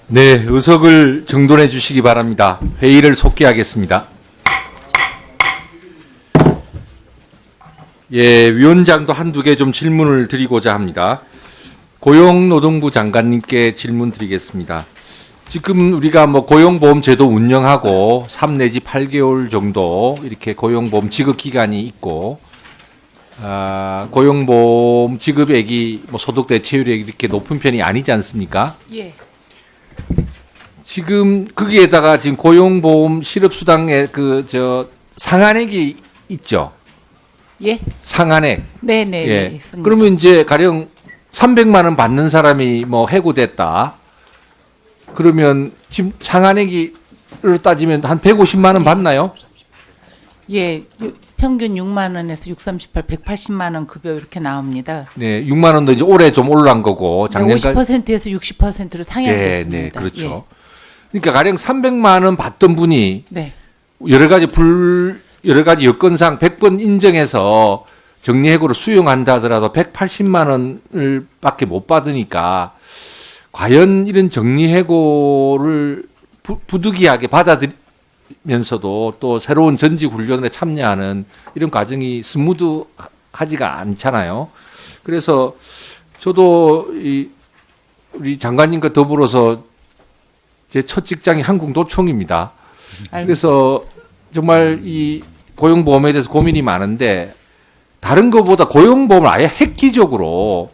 네, 의석을 정돈해 주시기 바랍니다. 회의를 속기하겠습니다. 예, 위원장도 한두 개 좀 질문을 드리고자 합니다. 고용노동부 장관님께 질문 드리겠습니다. 지금 우리가 뭐 고용보험제도 운영하고 3 내지 8개월 정도 이렇게 고용보험 지급 기간이 있고, 고용보험 지급액이 뭐 소득 대체율이 이렇게 높은 편이 아니지 않습니까? 예. 지금 거기에다가 지금 고용보험 실업수당의 상한액이 있죠. 예. 상한액. 네네. 예. 네, 있습니다. 그러면 이제 가령 300만 원 받는 사람이 뭐 해고됐다. 그러면 지금 상한액을 따지면 한 150만 원 받나요? 예. 평균 6만 원에서 6, 38, 180만 원 급여 이렇게 나옵니다. 네, 6만 원도 이제 올해 좀 올라간 거고 작년까지 50%에서 60%로 상향됐습니다. 네, 네, 그렇죠. 그러니까 가령 300만 원 받던 분이 예. 네. 여러 가지 여건상 100번 인정해서 정리해고를 수용한다 하더라도 180만 원을 밖에 못 받으니까 과연 이런 정리해고를 부득이하게 받아들이면서도 또 새로운 전직 훈련에 참여하는 이런 과정이 스무드하지가 않잖아요. 그래서 저도 우리 장관님과 더불어서 제 첫 직장이 한국노총입니다. 그래서 정말 이 고용보험에 대해서 고민이 많은데 다른 것보다 고용보험을 아예 획기적으로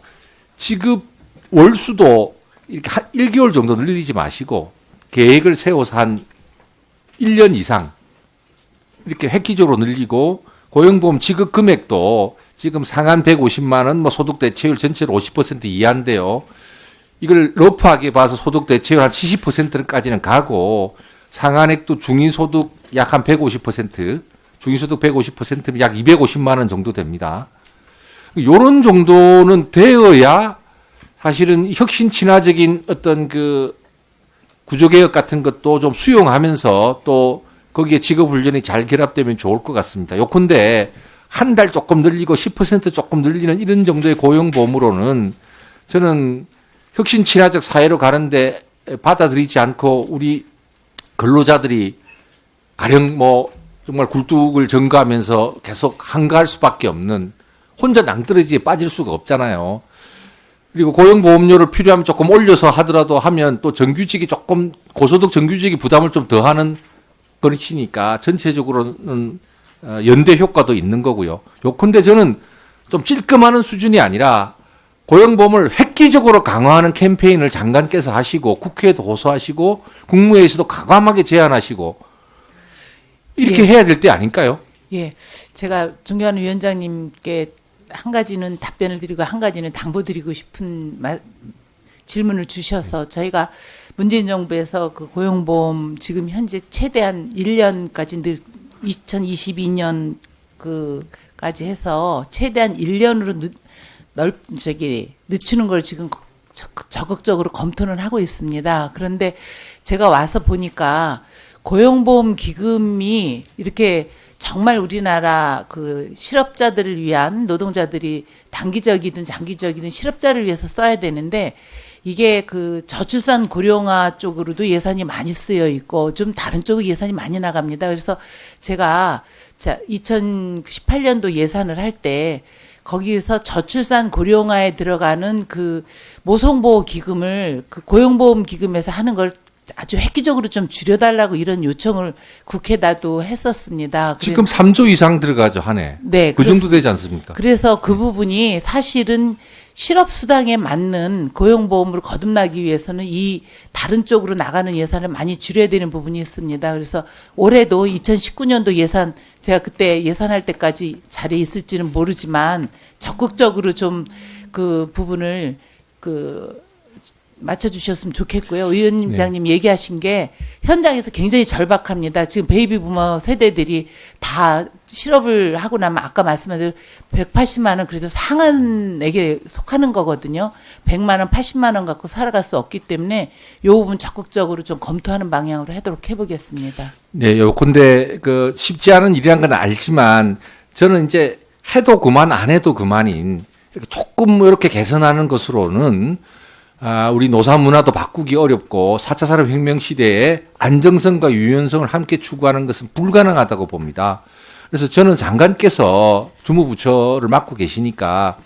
지급 월수도 이렇게 한 1개월 정도 늘리지 마시고 계획을 세워서 한 1년 이상 이렇게 획기적으로 늘리고 고용보험 지급 금액도 지금 상한 150만 원, 뭐 소득 대체율 전체로 50% 이하인데요. 이걸 러프하게 봐서 소득 대체율 한 70%까지는 가고 상한액도 중위소득 약 한 150%, 중위소득 150%면 약 250만 원 정도 됩니다. 요런 정도는 되어야 사실은 혁신 친화적인 어떤 그 구조개혁 같은 것도 좀 수용하면서 또 거기에 직업훈련이 잘 결합되면 좋을 것 같습니다. 요컨대 한 달 조금 늘리고 10% 조금 늘리는 이런 정도의 고용보험으로는 저는 혁신 친화적 사회로 가는데 받아들이지 않고 우리 근로자들이 가령 뭐 정말 굴뚝을 전가하면서 계속 한가할 수밖에 없는 혼자 낭떠러지에 빠질 수가 없잖아요. 그리고 고용보험료를 필요하면 조금 올려서 하더라도 하면 또 정규직이 조금 고소득 정규직이 부담을 좀 더하는 것이니까 전체적으로는 연대 효과도 있는 거고요. 요컨대 저는 좀 찔끔하는 수준이 아니라 고용보험을 획기적으로 강화하는 캠페인을 장관께서 하시고 국회에도 호소하시고 국무회의에서도 과감하게 제안하시고 이렇게 예. 해야 될 때 아닐까요? 예. 제가 존경하는 위원장님께 한 가지는 답변을 드리고 한 가지는 당부드리고 싶은 질문을 주셔서 저희가 문재인 정부에서 그 고용보험 지금 현재 최대한 1년까지 2022년 그까지 해서 최대한 1년으로 늦추는 걸 지금 적극적으로 검토는 하고 있습니다. 그런데 제가 와서 보니까 고용보험 기금이 이렇게 정말 우리나라 그 실업자들을 위한 노동자들이 단기적이든 장기적이든 실업자를 위해서 써야 되는데 이게 그 저출산 고령화 쪽으로도 예산이 많이 쓰여 있고 좀 다른 쪽으로 예산이 많이 나갑니다. 그래서 제가 2018년도 예산을 할 때 거기에서 저출산 고령화에 들어가는 그 모성보호 기금을 그 고용보험 기금에서 하는 걸 아주 획기적으로 좀 줄여달라고 이런 요청을 국회에다도 했었습니다. 지금 3조 이상 들어가죠, 한 해. 네. 그 정도 되지 않습니까? 그래서 그 부분이 사실은 실업수당에 맞는 고용보험으로 거듭나기 위해서는 이 다른 쪽으로 나가는 예산을 많이 줄여야 되는 부분이 있습니다. 그래서 올해도 2019년도 예산, 제가 그때 예산할 때까지 자리에 있을지는 모르지만 적극적으로 좀 그 부분을 맞춰주셨으면 좋겠고요. 의원님장님 얘기하신 게 현장에서 굉장히 절박합니다. 지금 베이비 부머 세대들이 다 실업을 하고 나면 아까 말씀하신 180만 원 그래도 상한액에 속하는 거거든요. 100만 원, 80만 원 갖고 살아갈 수 없기 때문에 이 부분 적극적으로 좀 검토하는 방향으로 하도록 해보겠습니다. 네, 요컨대 그 쉽지 않은 일이란 건 알지만 저는 이제 해도 그만 안 해도 그만인 이렇게 조금 이렇게 개선하는 것으로는 우리 노사 문화도 바꾸기 어렵고 4차 산업혁명 시대에 안정성과 유연성을 함께 추구하는 것은 불가능하다고 봅니다. 그래서 저는 장관께서 주무부처를 맡고 계시니까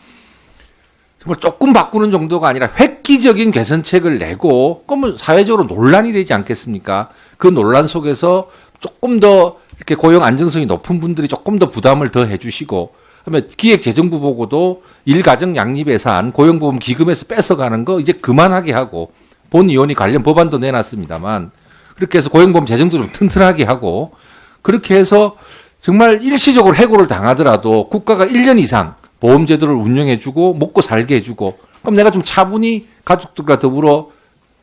정말 조금 바꾸는 정도가 아니라 획기적인 개선책을 내고 그러면 사회적으로 논란이 되지 않겠습니까? 그 논란 속에서 조금 더 이렇게 고용 안정성이 높은 분들이 조금 더 부담을 더 해주시고 그러면 기획재정부 보고도 일가정 양립예산 고용보험 기금에서 뺏어가는 거 이제 그만하게 하고 본 의원이 관련 법안도 내놨습니다만 그렇게 해서 고용보험 재정도 좀 튼튼하게 하고 그렇게 해서 정말 일시적으로 해고를 당하더라도 국가가 1년 이상 보험제도를 운영해주고 먹고 살게 해주고 그럼 내가 좀 차분히 가족들과 더불어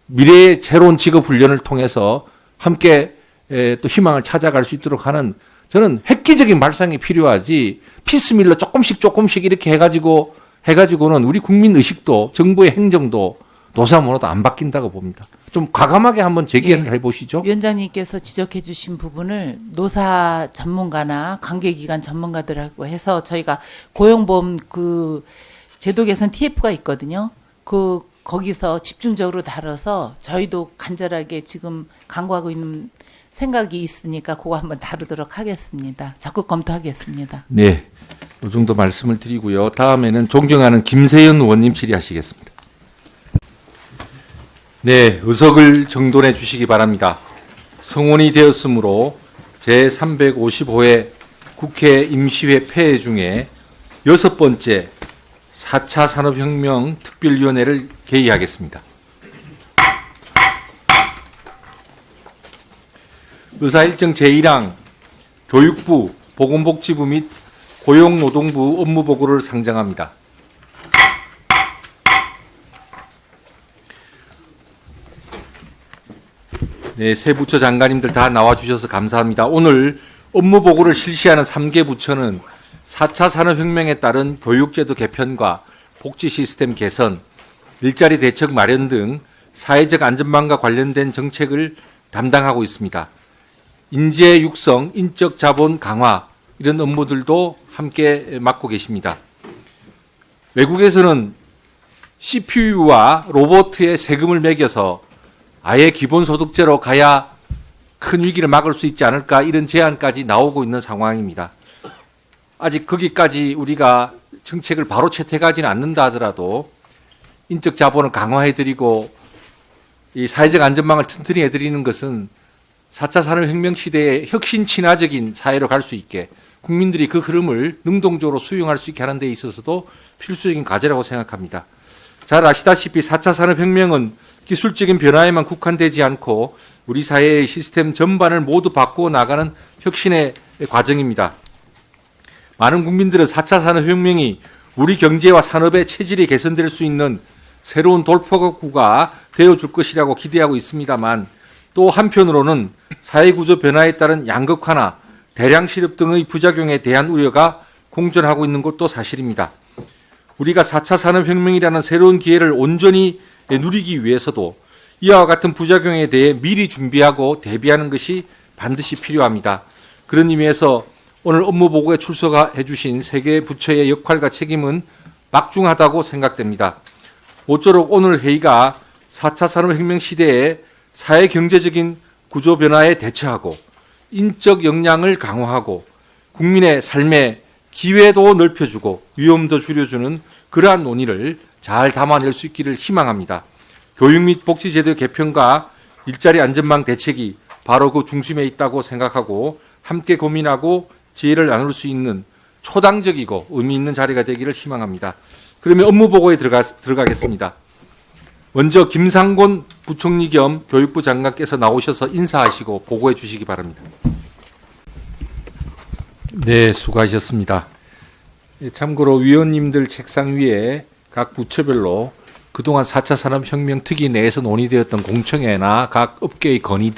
미래의 새로운 직업 훈련을 통해서 함께 또 희망을 찾아갈 수 있도록 하는 저는 획기적인 발상이 필요하지 피스밀러 조금씩 이렇게 해가지고는 우리 국민 의식도 정부의 행정도 노사 문화도 안 바뀐다고 봅니다. 좀 과감하게 한번 재기를 해보시죠. 위원장님께서 지적해 주신 부분을 노사 전문가나 관계기관 전문가들하고 해서 저희가 고용보험 그 제도 개선 TF가 있거든요. 거기서 집중적으로 다뤄서 저희도 간절하게 지금 강구하고 있는 생각이 있으니까 그거 한번 다루도록 하겠습니다. 적극 검토하겠습니다. 네, 이 정도 말씀을 드리고요. 다음에는 존경하는 김세연 의원님 질의하시겠습니다. 네, 의석을 정돈해 주시기 바랍니다. 성원이 되었으므로 제355회 국회 임시회 폐회 중에 6번째 4차 산업혁명 특별위원회를 개의하겠습니다. 의사일정 제1항 교육부, 보건복지부 및 고용노동부 업무보고를 상정합니다. 네, 세 부처 장관님들 다 나와주셔서 감사합니다. 오늘 업무보고를 실시하는 3개 부처는 4차 산업혁명에 따른 교육제도 개편과 복지 시스템 개선, 일자리 대책 마련 등 사회적 안전망과 관련된 정책을 담당하고 있습니다. 인재 육성, 인적 자본 강화 이런 업무들도 함께 맡고 계십니다. 외국에서는 CPU와 로봇에 세금을 매겨서 아예 기본소득제로 가야 큰 위기를 막을 수 있지 않을까 이런 제안까지 나오고 있는 상황입니다. 아직 거기까지 우리가 정책을 바로 채택하지는 않는다 하더라도 인적 자본을 강화해드리고 이 사회적 안전망을 튼튼히 해드리는 것은 4차 산업혁명 시대의 혁신 친화적인 사회로 갈 수 있게 국민들이 그 흐름을 능동적으로 수용할 수 있게 하는 데 있어서도 필수적인 과제라고 생각합니다. 잘 아시다시피 4차 산업혁명은 기술적인 변화에만 국한되지 않고 우리 사회의 시스템 전반을 모두 바꾸어 나가는 혁신의 과정입니다. 많은 국민들은 4차 산업혁명이 우리 경제와 산업의 체질이 개선될 수 있는 새로운 돌파구가 되어줄 것이라고 기대하고 있습니다만 또 한편으로는 사회구조 변화에 따른 양극화나 대량 실업 등의 부작용에 대한 우려가 공존하고 있는 것도 사실입니다. 우리가 4차 산업혁명이라는 새로운 기회를 온전히 누리기 위해서도 이와 같은 부작용에 대해 미리 준비하고 대비하는 것이 반드시 필요합니다. 그런 의미에서 오늘 업무보고에 출석해 주신 세 개 부처의 역할과 책임은 막중하다고 생각됩니다. 모쪼록 오늘 회의가 4차 산업혁명 시대에 사회 경제적인 구조 변화에 대처하고 인적 역량을 강화하고 국민의 삶의 기회도 넓혀주고 위험도 줄여주는 그러한 논의를 잘 담아낼 수 있기를 희망합니다. 교육 및 복지제도 개편과 일자리 안전망 대책이 바로 그 중심에 있다고 생각하고 함께 고민하고 지혜를 나눌 수 있는 초당적이고 의미 있는 자리가 되기를 희망합니다. 그러면 업무보고에 들어가겠습니다. 먼저 김상곤 부총리 겸 교육부 장관께서 나오셔서 인사하시고 보고해 주시기 바랍니다. 네, 수고하셨습니다. 참고로 위원님들 책상 위에 각 부처별로 그동안 4차 산업혁명 특위 내에서 논의되었던 공청회나 각 업계의 건의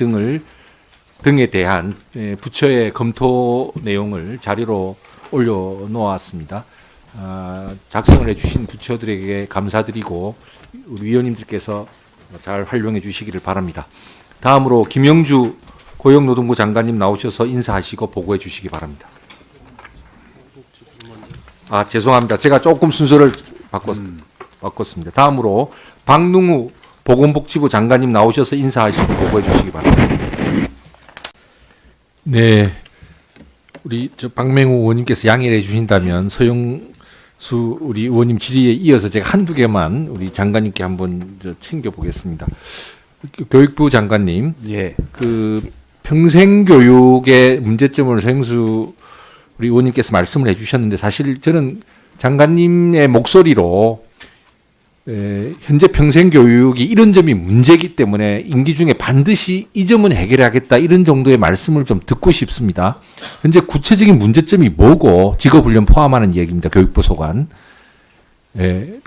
등에 대한 부처의 검토 내용을 자료로 올려놓았습니다. 작성을 해주신 부처들에게 감사드리고 우리 위원님들께서 잘 활용해 주시기를 바랍니다. 다음으로 김영주 고용노동부 장관님 나오셔서 인사하시고 보고해 주시기 바랍니다. 죄송합니다. 제가 조금 순서를 바꿔서 바꿨습니다. 다음으로 박능우 보건복지부 장관님 나오셔서 인사하시고 보고해 주시기 바랍니다. 네, 우리 박맹우 의원님께서 양해를 해주신다면 서영수 우리 의원님 질의에 이어서 제가 한두 개만 우리 장관님께 한번 챙겨보겠습니다. 교육부 장관님, 예. 평생교육의 문제점을 서영수 우리 의원님께서 말씀을 해주셨는데 사실 저는 장관님의 목소리로 현재 평생교육이 이런 점이 문제이기 때문에 임기 중에 반드시 이 점은 해결하겠다 이런 정도의 말씀을 좀 듣고 싶습니다. 현재 구체적인 문제점이 뭐고 직업훈련 포함하는 얘기입니다. 교육부 소관.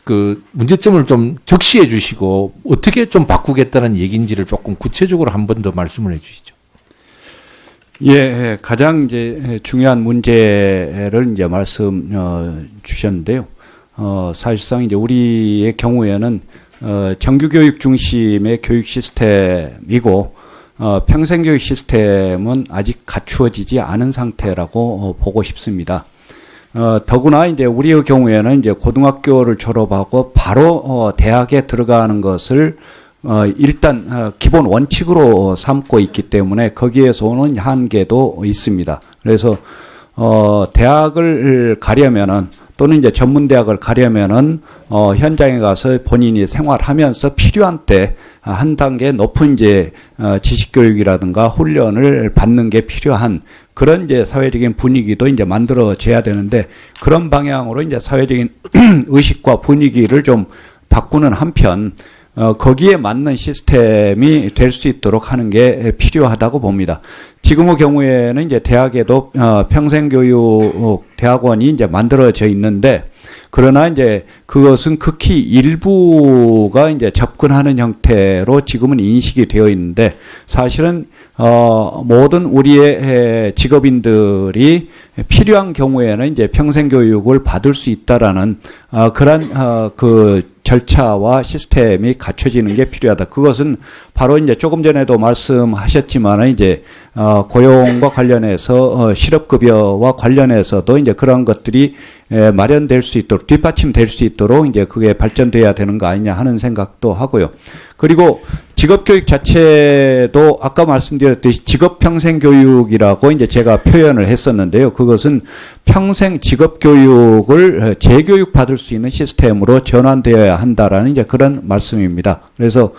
그 문제점을 좀 적시해 주시고 어떻게 좀 바꾸겠다는 얘기인지를 조금 구체적으로 한 번 더 말씀을 해 주시죠. 예, 가장 이제 중요한 문제를 이제 말씀 주셨는데요. 사실상 이제 우리의 경우에는 정규교육 중심의 교육 시스템이고 평생교육 시스템은 아직 갖추어지지 않은 상태라고 보고 싶습니다. 더구나 이제 우리의 경우에는 이제 고등학교를 졸업하고 바로 대학에 들어가는 것을 일단 기본 원칙으로 삼고 있기 때문에 거기에서 오는 한계도 있습니다. 그래서 대학을 가려면은 또는 이제 전문대학을 가려면은 현장에 가서 본인이 생활하면서 필요한 때 한 단계 높은 이제 지식교육이라든가 훈련을 받는 게 필요한 그런 이제 사회적인 분위기도 이제 만들어져야 되는데 그런 방향으로 이제 사회적인 의식과 분위기를 좀 바꾸는 한편 거기에 맞는 시스템이 될 수 있도록 하는 게 필요하다고 봅니다. 지금의 경우에는 이제 대학에도 평생교육 대학원이 이제 만들어져 있는데 그러나 이제 그것은 극히 일부가 이제 접근하는 형태로 지금은 인식이 되어 있는데 사실은 모든 우리의 직업인들이 필요한 경우에는 이제 평생교육을 받을 수 있다라는 그런 그 절차와 시스템이 갖춰지는 게 필요하다. 그것은 바로 이제 조금 전에도 말씀하셨지만 이제 고용과 관련해서 실업급여와 관련해서도 이제 그런 것들이 마련될 수 있도록 뒷받침될 수 있도록 이제 그게 발전돼야 되는 거 아니냐 하는 생각도 하고요. 그리고 직업교육 자체도 아까 말씀드렸듯이 직업평생교육이라고 이제 제가 표현을 했었는데요. 그것은 평생 직업교육을 재교육 받을 수 있는 시스템으로 전환되어야 한다라는 이제 그런 말씀입니다. 그래서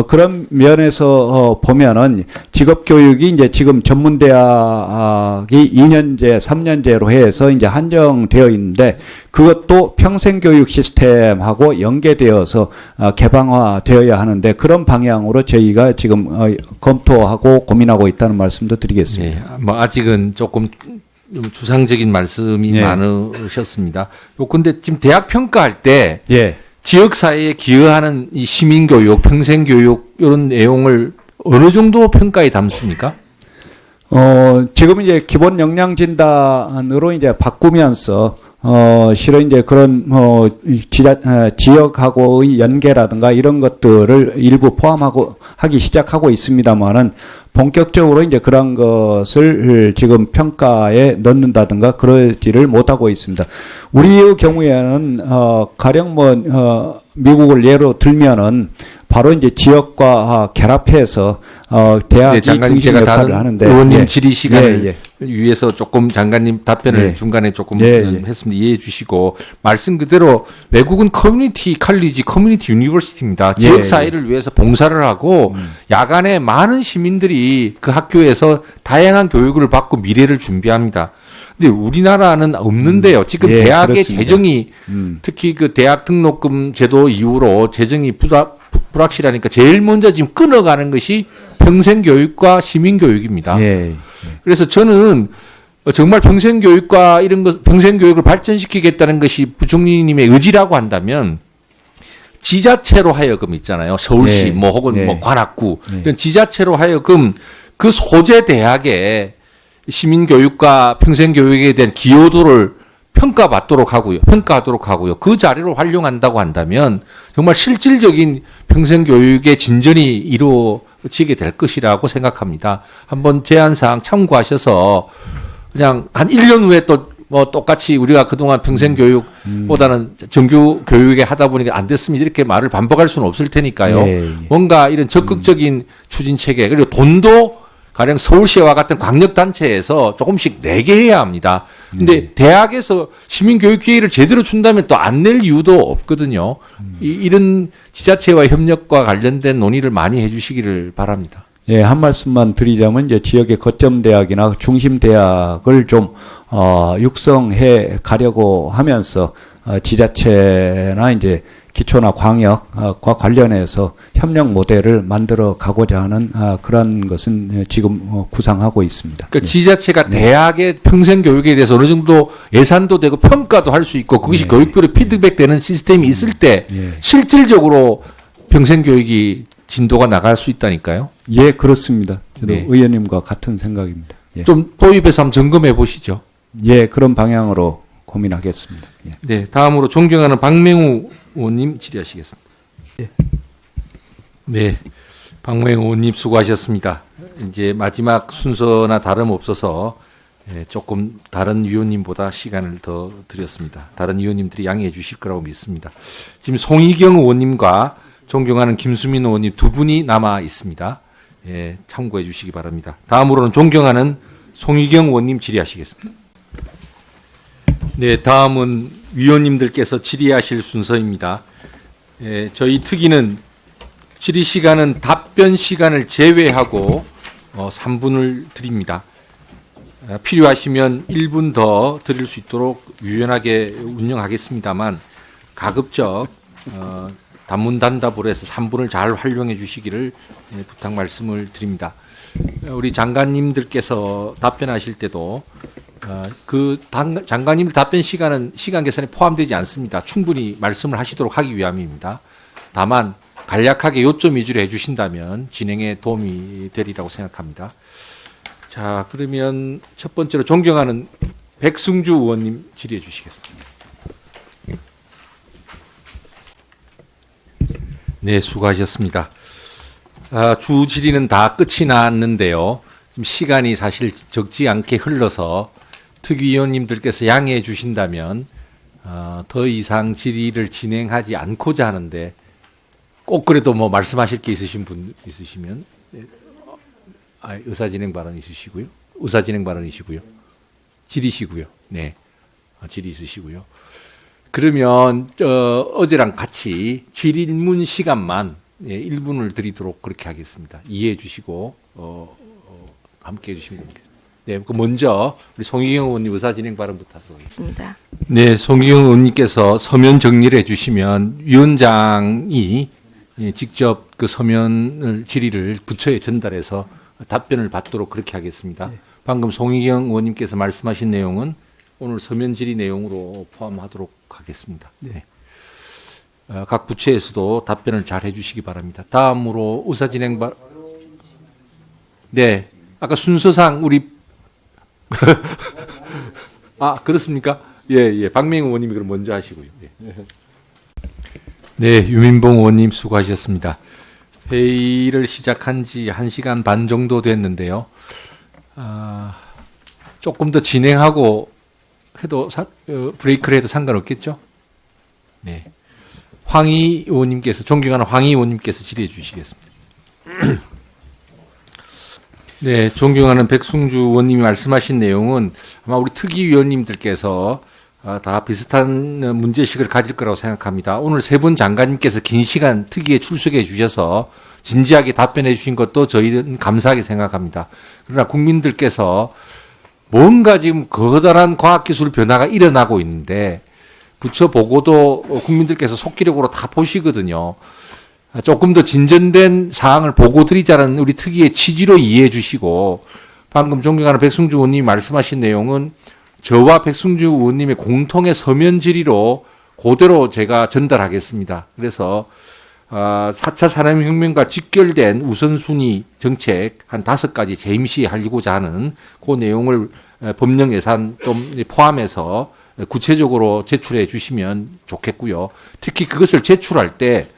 그런 면에서 보면은 직업교육이 이제 지금 전문대학이 2년제, 3년제로 해서 이제 한정되어 있는데 그것도 평생교육 시스템하고 연계되어서 개방화되어야 하는데 그런 방향으로 저희가 지금 검토하고 고민하고 있다는 말씀도 드리겠습니다. 네, 뭐 아직은 조금 추상적인 말씀이 네. 많으셨습니다. 근데 지금 대학 평가할 때 예. 지역사회에 기여하는 이 시민교육, 평생교육 이런 내용을 어느 정도 평가에 담습니까? 지금 이제 기본 역량 진단으로 이제 바꾸면서 실은 이제 그런 지역하고의 연계라든가 이런 것들을 일부 포함하고 하기 시작하고 있습니다만은 본격적으로 이제 그런 것을 지금 평가에 넣는다든가 그러지를 못하고 있습니다. 우리의 경우에는 가령 미국을 예로 들면은 바로 이제 지역과 결합해서 대학이 중심 역할을 하는데 의원님 질의 시간을 예. 위해서 조금 장관님 답변을 예. 중간에 조금 예. 했습니다. 이해해 주시고 말씀 그대로 외국은 커뮤니티 칼리지, 커뮤니티 유니버시티입니다. 예. 지역 사회를 위해서 봉사를 하고 야간에 많은 시민들이 그 학교에서 다양한 교육을 받고 미래를 준비합니다. 근데 우리나라는 없는데요. 지금 예, 대학의 그렇습니다. 재정이 특히 그 대학 등록금 제도 이후로 재정이 불확실하니까 제일 먼저 지금 끊어가는 것이 평생교육과 시민교육입니다. 예. 그래서 저는 정말 평생교육과 이런 것, 평생교육을 발전시키겠다는 것이 부총리님의 의지라고 한다면 지자체로 하여금 있잖아요. 서울시 네. 뭐 혹은 네. 뭐 관악구 네. 이런 지자체로 하여금 그 소재 대학에 시민교육과 평생교육에 대한 기여도를 평가하도록 하고요. 그 자리로 활용한다고 한다면 정말 실질적인 평생교육의 진전이 이루어지게 될 것이라고 생각합니다. 한번 제안사항 참고하셔서 그냥 한 1년 후에 또 뭐 똑같이 우리가 그동안 평생 교육보다는 정규 교육에 하다 보니까 안 됐으면 이렇게 말을 반복할 수는 없을 테니까요. 예, 예. 뭔가 이런 적극적인 추진 체계, 그리고 돈도 가령 서울시와 같은 광역단체에서 조금씩 내게 해야 합니다. 근데 대학에서 시민교육 기회를 제대로 준다면 또 안 낼 이유도 없거든요. 이런 지자체와 협력과 관련된 논의를 많이 해주시기를 바랍니다. 예, 한 말씀만 드리자면 이제 지역의 거점 대학이나 중심 대학을 좀 육성해 가려고 하면서 지자체나 이제 기초나 광역과 관련해서 협력 모델을 만들어 가고자 하는 그런 것은 지금 구상하고 있습니다. 그러니까 예. 지자체가 대학의 평생 교육에 대해서 어느 정도 예산도 되고 평가도 할 수 있고 그것이 교육비로 피드백되는 시스템이 있을 때 실질적으로 평생 교육이 진도가 나갈 수 있다니까요. 예, 그렇습니다. 저도 네. 의원님과 같은 생각입니다. 예. 좀 도입해서 한번 점검해 보시죠. 예, 그런 방향으로 고민하겠습니다. 예. 네, 다음으로 존경하는 박맹우 의원님 질의하시겠습니다. 네, 박맹우 의원님 수고하셨습니다. 이제 마지막 순서나 다름없어서 조금 다른 위원님보다 시간을 더 드렸습니다. 다른 위원님들이 양해해 주실 거라고 믿습니다. 지금 송희경 의원님과 존경하는 김수민 의원님 두 분이 남아 있습니다. 예, 참고해 주시기 바랍니다. 다음으로는 존경하는 송희경 의원님 질의하시겠습니다. 네, 다음은 위원님들께서 질의하실 순서입니다. 저희 특위는 질의 시간은 답변 시간을 제외하고 3분을 드립니다. 필요하시면 1분 더 드릴 수 있도록 유연하게 운영하겠습니다만 가급적 단문단답으로 해서 3분을 잘 활용해 주시기를 부탁 말씀을 드립니다. 우리 장관님들께서 답변하실 때도 장관님 답변 시간은 시간 계산에 포함되지 않습니다. 충분히 말씀을 하시도록 하기 위함입니다. 다만 간략하게 요점 위주로 해주신다면 진행에 도움이 되리라고 생각합니다. 자, 그러면 첫 번째로 존경하는 백승주 의원님 질의해 주시겠습니다. 네, 수고하셨습니다. 주 질의는 다 끝이 났는데요. 지금 시간이 사실 적지 않게 흘러서 특위위원님들께서 양해해 주신다면 더 이상 질의를 진행하지 않고자 하는데 꼭 그래도 뭐 말씀하실 게 있으신 분 있으시면 의사진행 발언 있으시고요. 의사진행 발언이시고요. 질의시고요. 네, 질의 있으시고요. 그러면 어제랑 같이 질의문 시간만 1분을 드리도록 그렇게 하겠습니다. 이해해 주시고 함께해 주시면 됩니다. 네, 먼저 우리 송희경 의원님 의사진행 발언부터 하도록 하겠습니다. 네, 송희경 의원님께서 서면 정리를 해주시면 위원장이 직접 그 서면을 질의를 부처에 전달해서 답변을 받도록 그렇게 하겠습니다. 네. 방금 송희경 의원님께서 말씀하신 내용은 오늘 서면 질의 내용으로 포함하도록 하겠습니다. 네. 각 부처에서도 답변을 잘 해주시기 바랍니다. 다음으로 의사진행 네, 아까 순서상 우리 그렇습니까? 예. 박명우 의원님이 그럼 먼저 하시고요. 예. 네, 유민봉 의원님 수고하셨습니다. 회의를 시작한 지 1시간 반 정도 됐는데요. 조금 더 진행하고 해도 브레이크를 해도 상관없겠죠? 네. 황희 의원님께서, 존경하는 황희 의원님께서 질의해 주시겠습니다. 네, 존경하는 백승주 의원님이 말씀하신 내용은 아마 우리 특위위원님들께서 다 비슷한 문제식을 가질 거라고 생각합니다. 오늘 세 분 장관님께서 긴 시간 특위에 출석해 주셔서 진지하게 답변해 주신 것도 저희는 감사하게 생각합니다. 그러나 국민들께서 뭔가 지금 거대한 과학기술 변화가 일어나고 있는데 부처 보고도 국민들께서 속기록으로 다 보시거든요. 조금 더 진전된 사항을 보고 드리자는 우리 특위의 취지로 이해해 주시고 방금 존경하는 백승주 의원님이 말씀하신 내용은 저와 백승주 의원님의 공통의 서면 질의로 그대로 제가 전달하겠습니다. 그래서 4차 산업혁명과 직결된 우선순위 정책 한 5가지 재임시하고자 하는 그 내용을 법령 예산 좀 포함해서 구체적으로 제출해 주시면 좋겠고요. 특히 그것을 제출할 때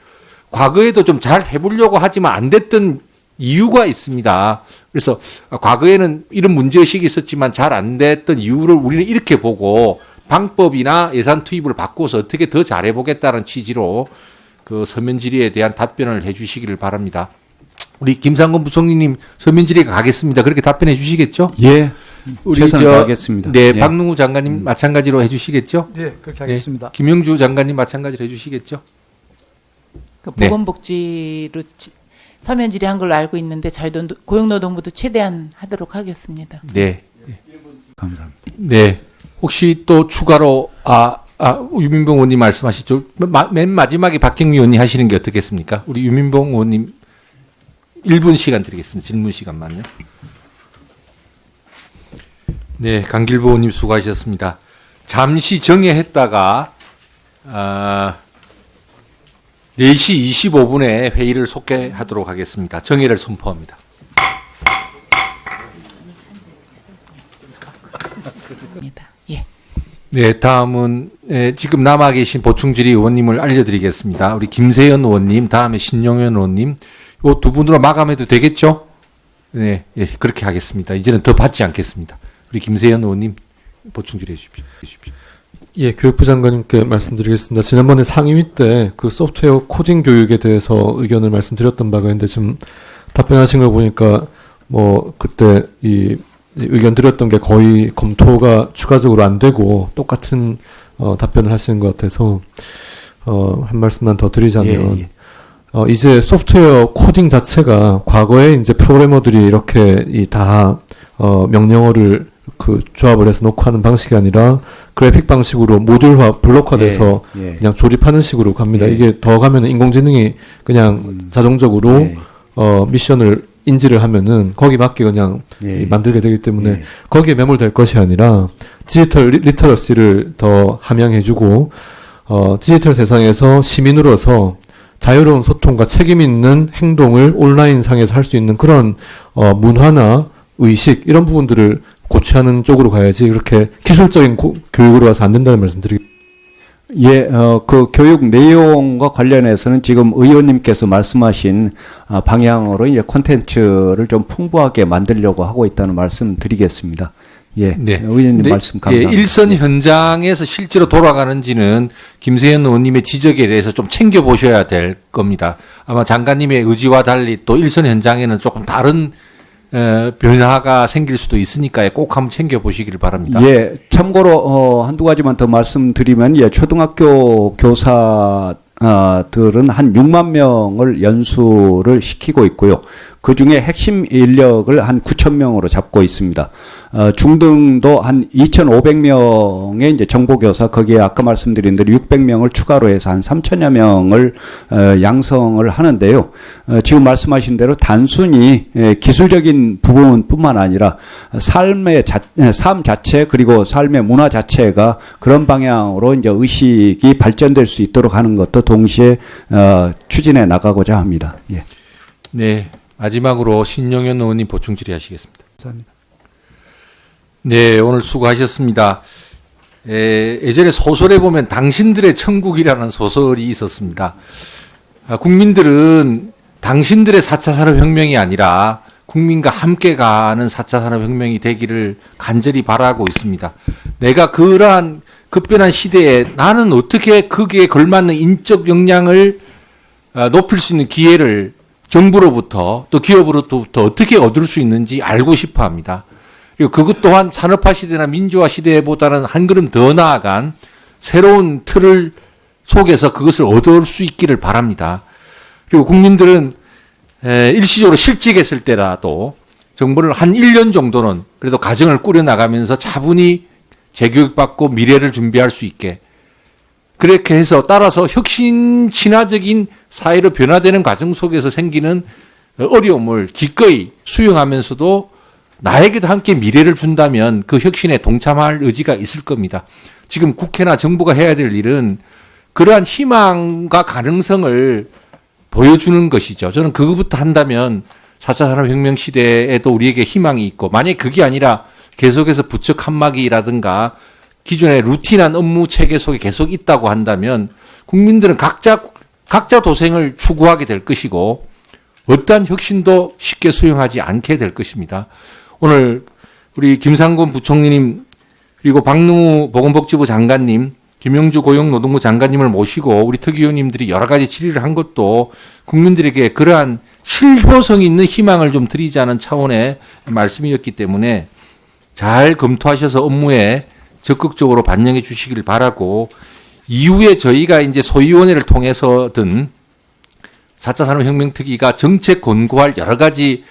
과거에도 좀 잘 해보려고 하지만 안 됐던 이유가 있습니다. 그래서 과거에는 이런 문제의식이 있었지만 잘 안 됐던 이유를 우리는 이렇게 보고 방법이나 예산 투입을 바꿔서 어떻게 더 잘해보겠다는 취지로 그 서면 질의에 대한 답변을 해 주시기를 바랍니다. 우리 김상곤 부총리님 서면 질의가 가겠습니다. 그렇게 답변해 주시겠죠? 예. 우리 최선을 다하겠습니다. 네, 예. 박능우 장관님 마찬가지로 해 주시겠죠? 네, 그렇게 하겠습니다. 네, 김영주 장관님 마찬가지로 해 주시겠죠? 그 네. 보건복지로 서면 질의한 걸로 알고 있는데 저희도 고용노동부도 최대한 하도록 하겠습니다. 네. 감사합니다. 네. 혹시 또 추가로 유민봉 의원님 말씀하시죠. 맨 마지막에 박경미 의원님 하시는 게 어떻겠습니까? 우리 유민봉 의원님 1분 시간 드리겠습니다. 질문 시간만요. 네, 강길보 의원님 수고하셨습니다. 잠시 정회했다가 4시 25분에 회의를 속개하도록 하겠습니다. 정회를 선포합니다. 예. 네, 다음은 지금 남아 계신 보충질의 의원님을 알려드리겠습니다. 우리 김세연 의원님, 다음에 신용현 의원님, 이 두 분으로 마감해도 되겠죠? 네, 예, 그렇게 하겠습니다. 이제는 더 받지 않겠습니다. 우리 김세연 의원님 보충질의 해주십시오. 예, 교육부 장관님께 말씀드리겠습니다. 지난번에 상임위 때 그 소프트웨어 코딩 교육에 대해서 의견을 말씀드렸던 바가 있는데 좀 답변하신 걸 보니까 뭐 그때 이 의견 드렸던 게 거의 검토가 추가적으로 안 되고 똑같은 답변을 하시는 것 같아서 한 말씀만 더 드리자면 예. 이제 소프트웨어 코딩 자체가 과거에 이제 프로그래머들이 이렇게 다 명령어를 그 조합을 해서 놓고 하는 방식이 아니라 그래픽 방식으로 모듈화, 블록화돼서 예. 그냥 조립하는 식으로 갑니다. 예. 이게 더 가면 인공지능이 그냥 자동적으로 예. 미션을 인지를 하면은 거기 맞게 그냥 예. 만들게 되기 때문에 예. 거기에 매몰될 것이 아니라 디지털 리터러시를 더 함양해주고 디지털 세상에서 시민으로서 자유로운 소통과 책임 있는 행동을 온라인 상에서 할 수 있는 그런 문화나 의식 이런 부분들을 고취하는 쪽으로 가야지 그렇게 기술적인 교육으로 와서 안 된다는 말씀 드리겠습니다. 예, 그 교육 내용과 관련해서는 지금 의원님께서 말씀하신 방향으로 이제 콘텐츠를 좀 풍부하게 만들려고 하고 있다는 말씀 드리겠습니다. 예, 네. 의원님 네, 말씀 감사합니다. 예, 일선 현장에서 실제로 돌아가는지는 김세현 의원님의 지적에 대해서 좀 챙겨보셔야 될 겁니다. 아마 장관님의 의지와 달리 또 일선 현장에는 조금 다른 변화가 생길 수도 있으니까요. 꼭 한번 챙겨보시길 바랍니다. 예, 참고로 한두 가지만 더 말씀드리면 예, 초등학교 교사들은 한 6만 명을 연수를 시키고 있고요. 그 중에 핵심 인력을 한 9천 명으로 잡고 있습니다. 중등도 한 2,500명의 이제 정보교사, 거기에 아까 말씀드린 대로 600명을 추가로 해서 한 3천여 명을 양성을 하는데요. 지금 말씀하신 대로 단순히 기술적인 부분뿐만 아니라 삶 자체 그리고 삶의 문화 자체가 그런 방향으로 이제 의식이 발전될 수 있도록 하는 것도 동시에 추진해 나가고자 합니다. 예. 네. 마지막으로 신용현 의원님 보충 질의하시겠습니다. 감사합니다. 네, 오늘 수고하셨습니다. 예전에 소설에 보면 당신들의 천국이라는 소설이 있었습니다. 국민들은 당신들의 4차 산업혁명이 아니라 국민과 함께 가는 4차 산업혁명이 되기를 간절히 바라고 있습니다. 내가 그러한 급변한 시대에 나는 어떻게 거기에 걸맞는 인적 역량을 높일 수 있는 기회를 정부로부터 또 기업으로부터 어떻게 얻을 수 있는지 알고 싶어 합니다. 그리고 그것 또한 산업화 시대나 민주화 시대보다는 한 걸음 더 나아간 새로운 틀을 속에서 그것을 얻을 수 있기를 바랍니다. 그리고 국민들은 일시적으로 실직했을 때라도 정부를 한 1년 정도는 그래도 가정을 꾸려나가면서 차분히 재교육받고 미래를 준비할 수 있게 그렇게 해서 따라서 혁신 친화적인 사회로 변화되는 과정 속에서 생기는 어려움을 기꺼이 수용하면서도 나에게도 함께 미래를 준다면 그 혁신에 동참할 의지가 있을 겁니다. 지금 국회나 정부가 해야 될 일은 그러한 희망과 가능성을 보여주는 것이죠. 저는 그거부터 한다면 4차 산업혁명 시대에도 우리에게 희망이 있고 만약에 그게 아니라 계속해서 부처 칸막이라든가 기존의 루틴한 업무 체계 속에 계속 있다고 한다면 국민들은 각자 도생을 추구하게 될 것이고 어떠한 혁신도 쉽게 수용하지 않게 될 것입니다. 오늘 우리 김상곤 부총리님 그리고 박능우 보건복지부 장관님, 김영주 고용노동부 장관님을 모시고 우리 특위위원님들이 여러 가지 질의를 한 것도 국민들에게 그러한 실효성 있는 희망을 좀 드리자는 차원의 말씀이었기 때문에 잘 검토하셔서 업무에 적극적으로 반영해 주시기를 바라고, 이후에 저희가 이제 소위원회를 통해서든 4차 산업혁명특위가 정책 권고할 여러 가지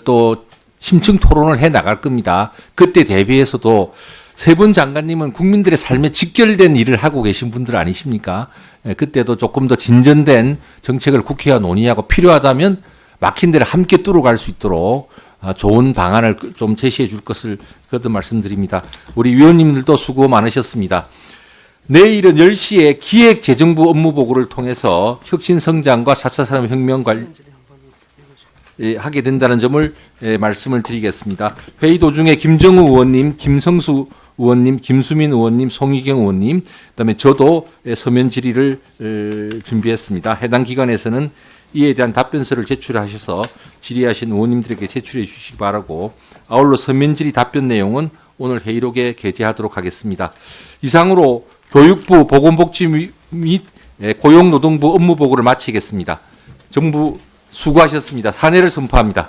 또 심층 토론을 해 나갈 겁니다. 그때 대비해서도 세 분 장관님은 국민들의 삶에 직결된 일을 하고 계신 분들 아니십니까? 그때도 조금 더 진전된 정책을 국회와 논의하고 필요하다면 막힌 데를 함께 뚫어갈 수 있도록 좋은 방안을 좀 제시해 줄 것을 거듭 말씀드립니다. 우리 위원님들도 수고 많으셨습니다. 내일은 10시에 기획재정부 업무보고를 통해서 혁신성장과 4차 산업혁명 하게 된다는 점을 말씀을 드리겠습니다. 회의 도중에 김정우 의원님, 김성수 의원님, 김수민 의원님, 송희경 의원님, 그다음에 저도 서면 질의를 준비했습니다. 해당 기관에서는 이에 대한 답변서를 제출하셔서 질의하신 의원님들에게 제출해 주시기 바라고, 아울러 서면 질의 답변 내용은 오늘 회의록에 게재하도록 하겠습니다. 이상으로 교육부, 보건복지 및 고용노동부 업무보고를 마치겠습니다. 정부 수고하셨습니다. 사내를 선포합니다.